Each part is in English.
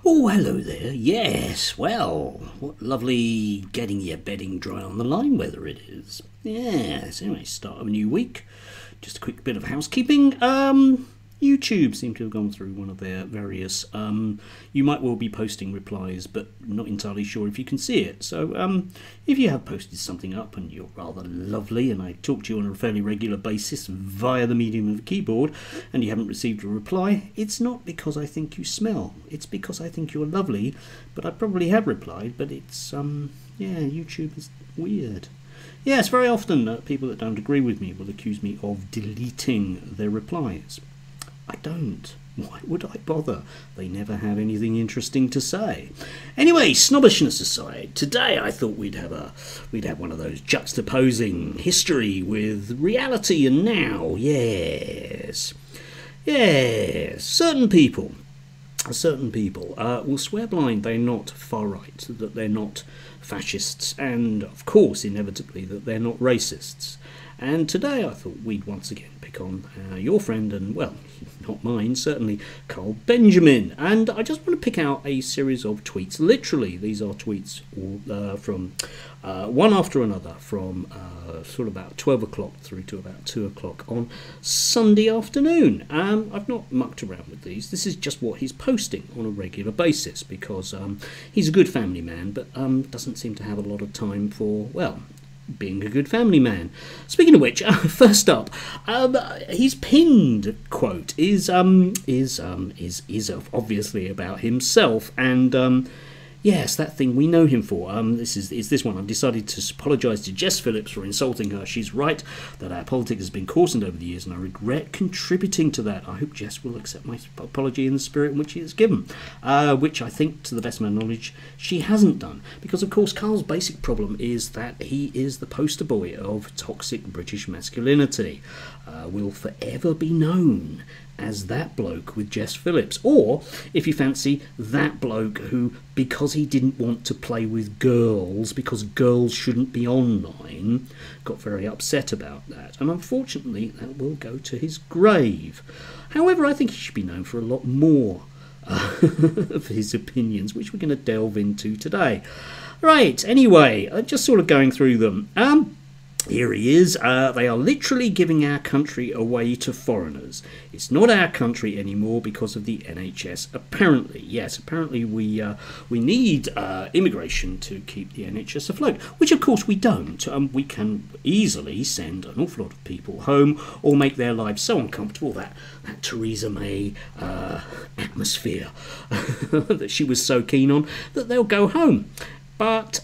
Oh, hello there. Yes, well, what lovely getting your bedding dry on the line weather it is. Yes, anyway, start of a new week. Just a quick bit of housekeeping. YouTube seem to have gone through one of their various, you might well be posting replies, but not entirely sure if you can see it. So if you have posted something up and you're rather lovely, and I talk to you on a fairly regular basis via the medium of the keyboard, and you haven't received a reply, it's not because I think you smell. It's because I think you're lovely, but I probably have replied, but it's, yeah, YouTube is weird. Yes, very often people that don't agree with me will accuse me of deleting their replies. I don't. Why would I bother? They never have anything interesting to say. Anyway, snobbishness aside, today I thought we'd have one of those juxtaposing history with reality and now. Yes. Yes. Certain people will swear blind they're not far right, that they're not fascists, and of course inevitably that they're not racists. And today I thought we'd once again pick on your friend and, well, not mine, certainly Carl Benjamin. And I just want to pick out a series of tweets. Literally, these are tweets from one after another from sort of about 12 o'clock through to about 2 o'clock on Sunday afternoon. I've not mucked around with these. This is just what he's posting on a regular basis because he's a good family man, but doesn't seem to have a lot of time for, well, being a good family man. Speaking of which, first up, his pinned quote is obviously about himself, and yes, that thing we know him for. This is this one. I've decided to apologise to Jess Phillips for insulting her. She's right that our politics has been coarsened over the years, and I regret contributing to that. I hope Jess will accept my apology in the spirit in which she has given, which I think, to the best of my knowledge, she hasn't done. Because, of course, Carl's basic problem is that he is the poster boy of toxic British masculinity. Will forever be known as that bloke with Jess Phillips, or, if you fancy, that bloke who, because he didn't want to play with girls, because girls shouldn't be online, got very upset about that, and unfortunately that will go to his grave. However, I think he should be known for a lot more of his opinions, which we're going to delve into today. Right, anyway, just sort of going through them. Here he is. They are literally giving our country away to foreigners. It's not our country anymore because of the NHS. Apparently, yes, apparently we need immigration to keep the NHS afloat, which of course we don't. We can easily send an awful lot of people home or make their lives so uncomfortable that Theresa May atmosphere that she was so keen on that they'll go home. But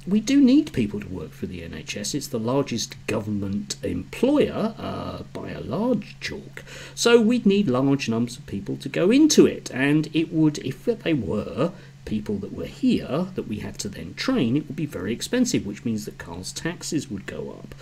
we do need people to work for the NHS. It's the largest government employer by a large chalk. So we'd need large numbers of people to go into it. And it would, if they were people that were here that we had to then train, it would be very expensive, which means that Carl's taxes would go up.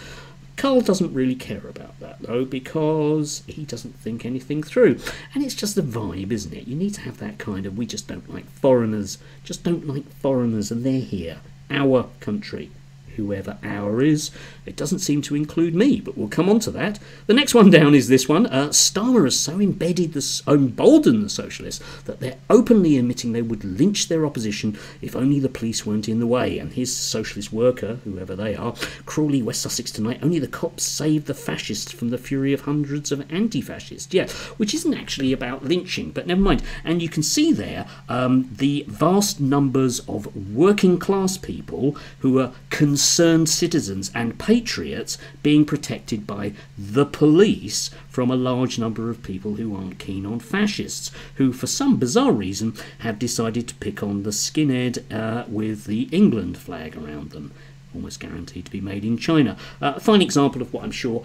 Carl doesn't really care about that, though, because he doesn't think anything through. And it's just a vibe, isn't it? You need to have that kind of, we just don't like foreigners, and they're here. Our country, whoever our is. It doesn't seem to include me, but we'll come on to that. The next one down is this one. Starmer has so emboldened the socialists that they're openly admitting they would lynch their opposition if only the police weren't in the way. And his socialist worker, whoever they are, Crawley, West Sussex tonight, only the cops saved the fascists from the fury of hundreds of anti-fascists. Yeah, which isn't actually about lynching, but never mind. And you can see there the vast numbers of working class people who are concerned citizens and patriots being protected by the police from a large number of people who aren't keen on fascists, who for some bizarre reason have decided to pick on the skinhead with the England flag around them. Almost guaranteed to be made in China. A fine example of what I'm sure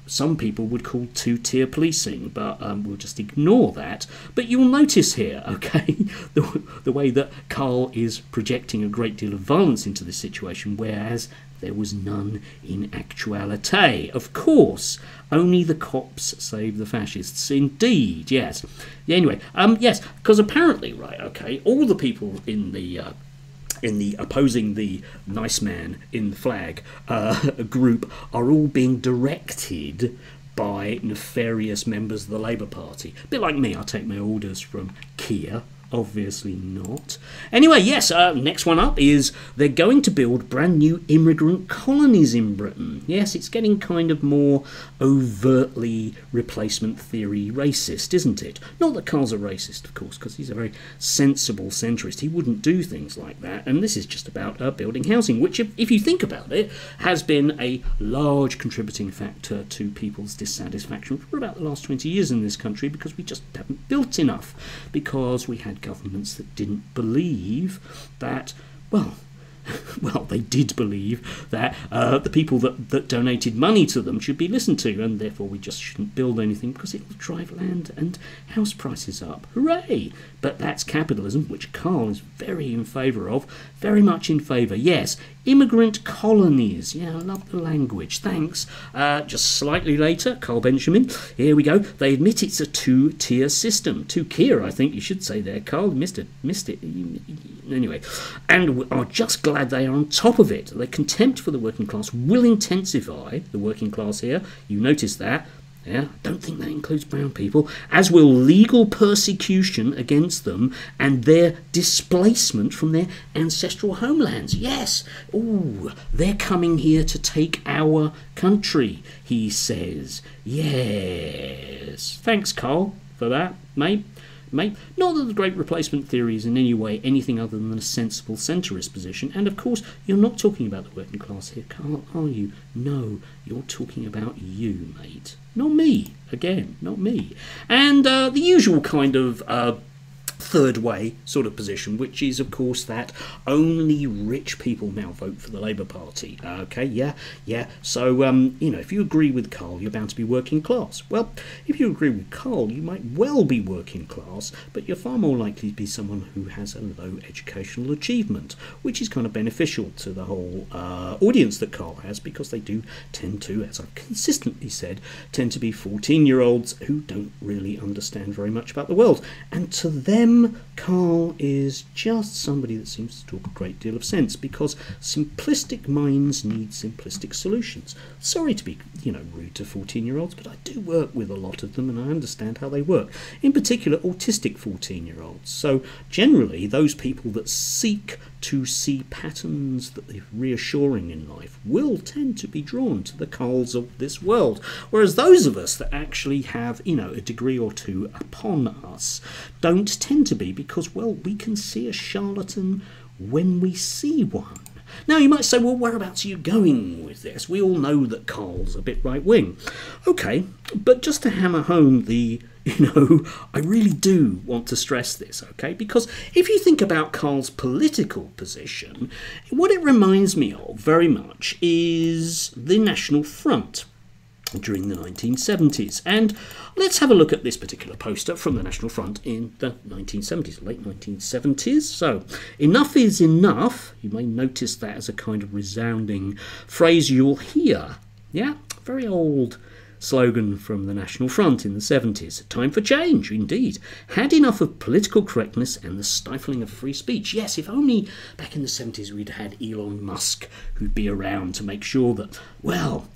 some people would call two-tier policing, but we'll just ignore that. But you'll notice here, okay, the way that Carl is projecting a great deal of violence into this situation, whereas there was none in actuality. Of course, only the cops saved the fascists. Indeed, yes. Anyway, yes, because apparently, right, okay, all the people in the opposing the nice man in the flag group are all being directed by nefarious members of the Labour Party. A bit like me, I take my orders from Keir Obviously not. Anyway, yes, next one up is they're going to build brand new immigrant colonies in Britain. Yes, it's getting kind of more overtly replacement theory racist, isn't it? Not that Karl's a racist, of course, because he's a very sensible centrist. He wouldn't do things like that. And this is just about building housing, which, if you think about it, has been a large contributing factor to people's dissatisfaction for about the last 20 years in this country, because we just haven't built enough, because we had governments that didn't believe that, well, they did believe that the people that donated money to them should be listened to, and therefore we just shouldn't build anything because it will drive land and house prices up. Hooray! But that's capitalism, which Karl is very in favour of, very much in favour. Yes, immigrant colonies. Yeah, I love the language. Thanks. Just slightly later, Karl Benjamin. Here we go. They admit it's a two-tier system. Two-tier, I think you should say there, Karl. Missed it. Anyway, and are just glad they are on top of it. Their contempt for the working class will intensify. The working class here, you notice that. Yeah, I don't think that includes brown people, as will legal persecution against them and their displacement from their ancestral homelands. Yes, ooh, they're coming here to take our country, he says. Yes. Thanks, Karl, for that, mate. Not that the Great Replacement theory is in any way anything other than a sensible centrist position, and of course you're not talking about the working class here, Karl, are you? No, you're talking about you, mate. Not me. Again, not me. And the usual kind of third way sort of position, which is of course that only rich people now vote for the Labour Party. Okay, yeah. So you know, if you agree with Karl, you're bound to be working class. Well, if you agree with Karl, you might well be working class, but you're far more likely to be someone who has a low educational achievement, which is kind of beneficial to the whole audience that Karl has, because they do tend to, as I've consistently said, tend to be 14-year-olds who don't really understand very much about the world, and to them Karl is just somebody that seems to talk a great deal of sense, because simplistic minds need simplistic solutions. Sorry to be, rude to 14-year-olds, but I do work with a lot of them and I understand how they work. In particular, autistic 14-year-olds. So generally, those people that seek to see patterns that are reassuring in life will tend to be drawn to the Karls of this world, whereas those of us that actually have, a degree or two upon us don't tend to be, because, well, we can see a charlatan when we see one. Now, you might say, well, whereabouts are you going with this? We all know that Karl's a bit right-wing. Okay, but just to hammer home the, I really do want to stress this, okay? Because if you think about Karl's political position, what it reminds me of very much is the National Front during the 1970s. And let's have a look at this particular poster from the National Front in the 1970s, late 1970s. So, enough is enough. You may notice that as a kind of resounding phrase you'll hear. Yeah, very old slogan from the National Front in the 70s. Time for change, indeed. Had enough of political correctness and the stifling of free speech. Yes, if only back in the 70s we'd had Elon Musk who'd be around to make sure that, well,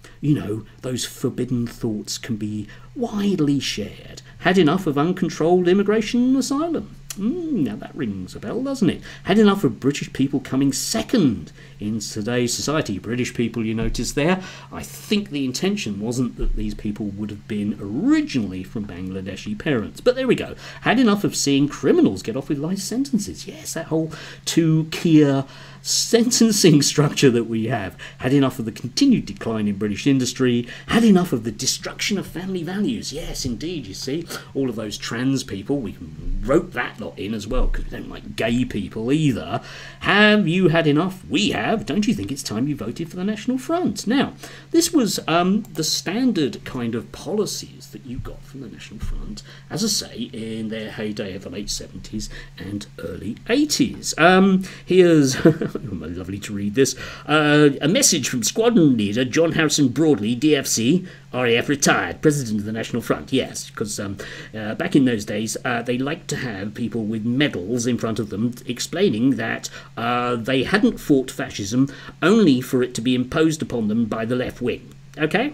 those forbidden thoughts can be widely shared. Had enough of uncontrolled immigration and asylum. Now that rings a bell, doesn't it? Had enough of British people coming second in today's society. British people, you notice there. I think the intention wasn't that these people would have been originally from Bangladeshi parents. But there we go. Had enough of seeing criminals get off with life sentences. Yes, that whole two-tier sentencing structure that we have. Had enough of the continued decline in British industry. Had enough of the destruction of family values. Yes, indeed, you see. All of those trans people, we wrote that lot in as well, because we don't like gay people either. Have you had enough? We have. Don't you think it's time you voted for the National Front? Now, this was the standard kind of policies that you got from the National Front, as I say, in their heyday of the late 70s and early 80s. Here's, lovely to read this, a message from Squadron Leader John Harrison Broadley, DFC, RAF retired, President of the National Front. Yes, because back in those days, they liked to have people with medals in front of them explaining that they hadn't fought fascism only for it to be imposed upon them by the left wing. Okay?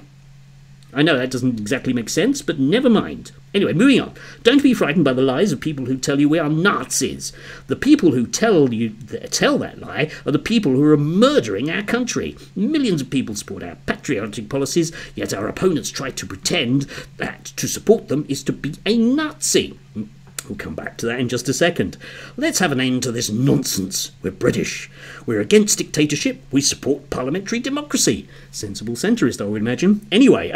I know that doesn't exactly make sense, but never mind. Anyway, moving on. Don't be frightened by the lies of people who tell you we are Nazis. The people who tell that lie are the people who are murdering our country. Millions of people support our patriotic policies, yet our opponents try to pretend that to support them is to be a Nazi. We'll come back to that in just a second. Let's have an end to this nonsense. We're British. We're against dictatorship. We support parliamentary democracy. Sensible centrist, I would imagine. Anyway,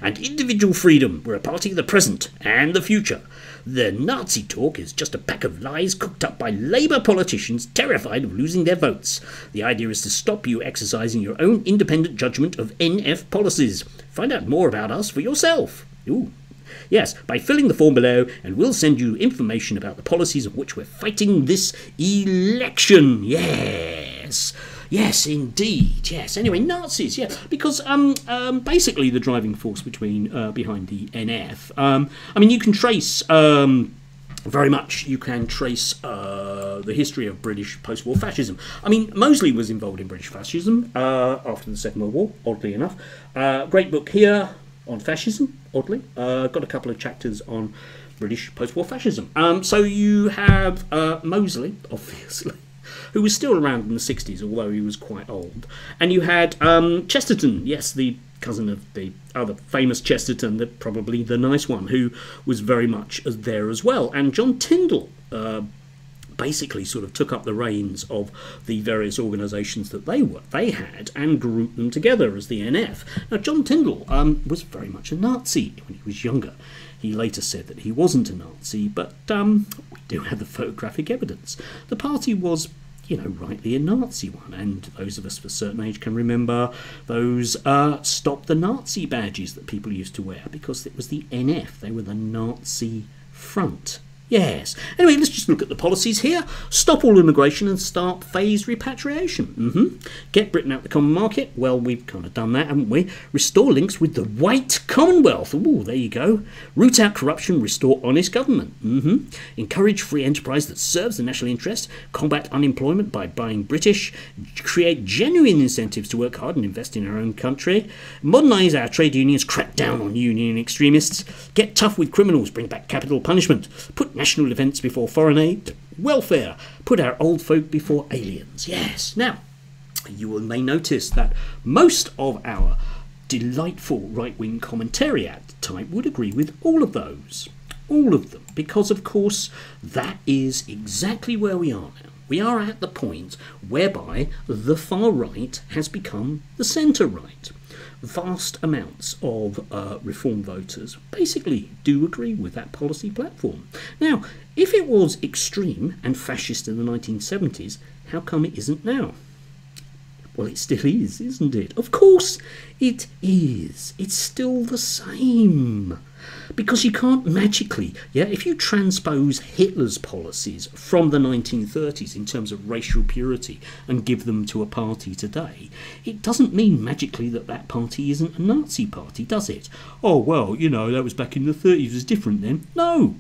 and individual freedom. We're a party of the present and the future. The Nazi talk is just a pack of lies cooked up by Labour politicians terrified of losing their votes. The idea is to stop you exercising your own independent judgment of NF policies. Find out more about us for yourself. Ooh. Yes, by filling the form below, and we'll send you information about the policies of which we're fighting this election. Yes. Yes, indeed. Yes. Anyway, Nazis. Yeah, because basically the driving force behind the NF. I mean, you can trace very much. You can trace the history of British post-war fascism. I mean, Mosley was involved in British fascism after the Second World War. Oddly enough, great book here on fascism. Oddly, got a couple of chapters on British post-war fascism. So you have Mosley, obviously, who was still around in the 60s, although he was quite old. And you had Chesterton, yes, the cousin of the other famous Chesterton, probably the nice one, who was very much there as well. And John Tyndall basically sort of took up the reins of the various organisations that they had and grouped them together as the NF. Now, John Tyndall was very much a Nazi when he was younger. He later said that he wasn't a Nazi, but we do have the photographic evidence. The party was, you know, rightly a Nazi one, and those of us of a certain age can remember those Stop the Nazi badges that people used to wear, because it was the NF. They were the Nazi front. Yes. Anyway, let's just look at the policies here. Stop all immigration and start phased repatriation. Get Britain out the common market. Well, we've kind of done that, haven't we? Restore links with the white Commonwealth. Ooh, there you go. Root out corruption, restore honest government. Encourage free enterprise that serves the national interest. Combat unemployment by buying British. Create genuine incentives to work hard and invest in our own country. Modernise our trade unions. Crack down on union extremists. Get tough with criminals. Bring back capital punishment. Put national defence before foreign aid. Welfare. Put our old folk before aliens. Yes. Now, you may notice that most of our delightful right-wing commentariat type would agree with all of those. All of them. Because, of course, that is exactly where we are now. We are at the point whereby the far right has become the centre right. Vast amounts of reform voters basically do agree with that policy platform. Now, if it was extreme and fascist in the 1970s, how come it isn't now? Well, it still is, isn't it? Of course it is. It's still the same. Because you can't magically, if you transpose Hitler's policies from the 1930s in terms of racial purity and give them to a party today, it doesn't mean magically that that party isn't a Nazi party, does it? Oh, well, you know, that was back in the 30s, it was different then. No,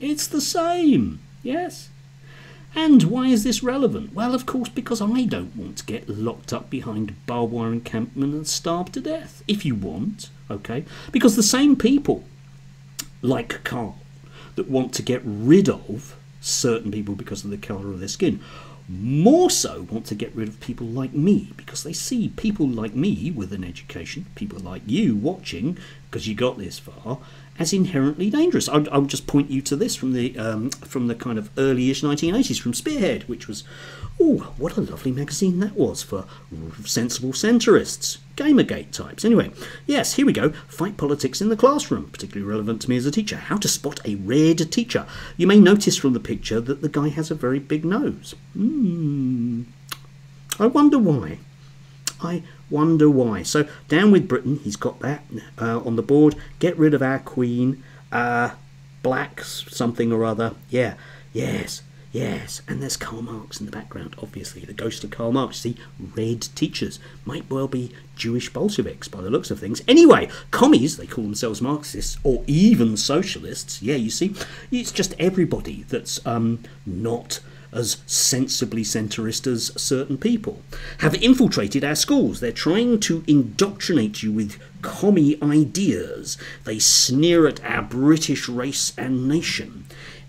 it's the same, yes. And why is this relevant? Well, of course, because I don't want to get locked up behind barbed wire encampment and starve to death. If you want, okay? Because the same people, like Carl, that want to get rid of certain people because of the colour of their skin, more so want to get rid of people like me, because they see people like me with an education, people like you watching, because you got this far, as inherently dangerous. I'll just point you to this from the kind of early-ish 1980s, from Spearhead, which was, oh, what a lovely magazine that was for sensible centrists, Gamergate types. Anyway, yes, here we go. Fight politics in the classroom, particularly relevant to me as a teacher. How to spot a red teacher. You may notice from the picture that the guy has a very big nose. I wonder why. So down with Britain, he's got that on the board. Get rid of our Queen, blacks, something or other. Yeah, yes. And there's Karl Marx in the background, obviously, the ghost of Karl Marx. See, red teachers might well be Jewish Bolsheviks by the looks of things. Anyway, commies, they call themselves Marxists, or even socialists. Yeah, you see, it's just everybody that's not as sensibly centrist as certain people, have infiltrated our schools. They're trying to indoctrinate you with commie ideas. They sneer at our British race and nation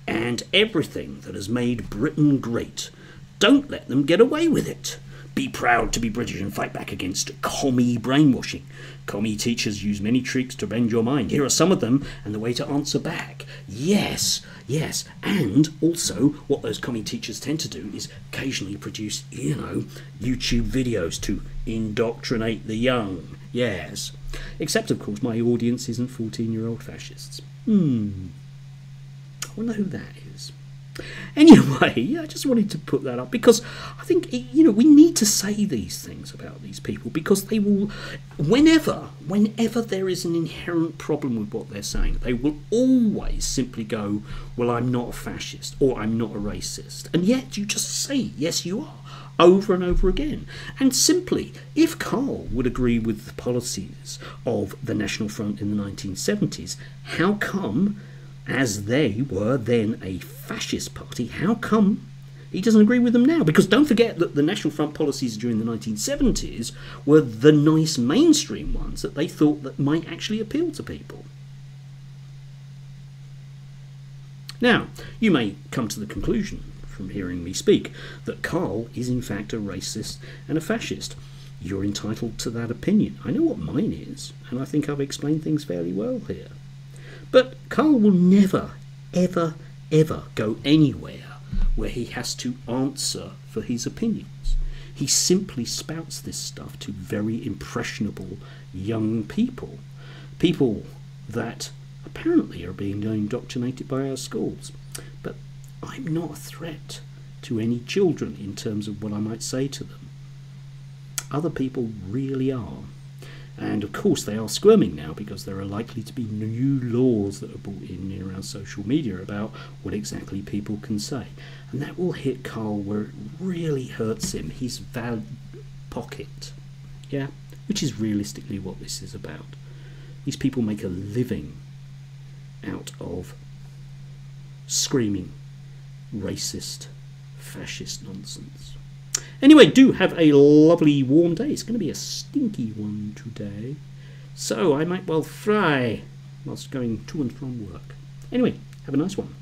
and everything that has made Britain great. Don't let them get away with it. Be proud to be British and fight back against commie brainwashing. Commie teachers use many tricks to bend your mind. Here are some of them and the way to answer back. Yes, yes. And also what those commie teachers tend to do is occasionally produce, YouTube videos to indoctrinate the young. Yes. Except, of course, my audience isn't 14-year-old fascists. I wonder who that is. Anyway, I just wanted to put that up because I think, we need to say these things about these people because they will, whenever there is an inherent problem with what they're saying, they will always simply go, well, I'm not a fascist or I'm not a racist. And yet you just say, yes, you are, over and over again. And simply, if Karl would agree with the policies of the National Front in the 1970s, how come, as they were then a fascist party, how come he doesn't agree with them now? Because don't forget that the National Front policies during the 1970s were the nice mainstream ones that they thought that might actually appeal to people. Now, you may come to the conclusion from hearing me speak that Karl is in fact a racist and a fascist. You're entitled to that opinion. I know what mine is, and I think I've explained things fairly well here. But Karl will never, ever, ever go anywhere where he has to answer for his opinions. He simply spouts this stuff to very impressionable young people. People that apparently are being indoctrinated by our schools. But I'm not a threat to any children in terms of what I might say to them. Other people really are. And of course they are squirming now because there are likely to be new laws that are brought in around social media about what exactly people can say. And that will hit Karl where it really hurts him, his pocket. Yeah, which is realistically what this is about. These people make a living out of screaming racist, fascist nonsense. Anyway, do have a lovely warm day. It's going to be a stinky one today. So I might well fry whilst going to and from work. Anyway, have a nice one.